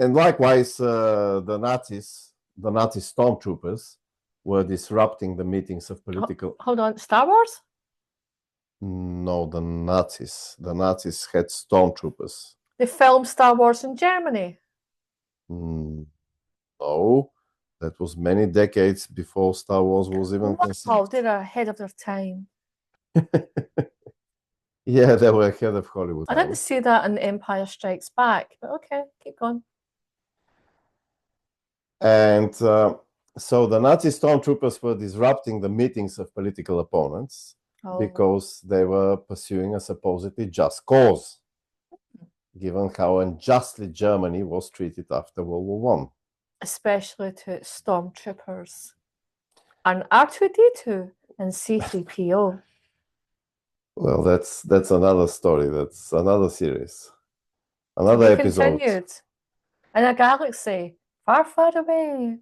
And likewise, the Nazi stormtroopers were disrupting the meetings of political. Hold on, Star Wars? No, the Nazis. The Nazis had stormtroopers. They filmed Star Wars in Germany. No, that was many decades before Star Wars was even considered. Wow, they're ahead of their time. Yeah, they were ahead of Hollywood. I didn't see that in Empire Strikes Back, but okay, keep going. And so the Nazi stormtroopers were disrupting the meetings of political opponents because they were pursuing a supposedly just cause, given how unjustly Germany was treated after World War I. Especially to its stormtroopers and R2-D2 and C-3PO. Well, that's another story. That's another series, another episode. Continued in a galaxy far, far away.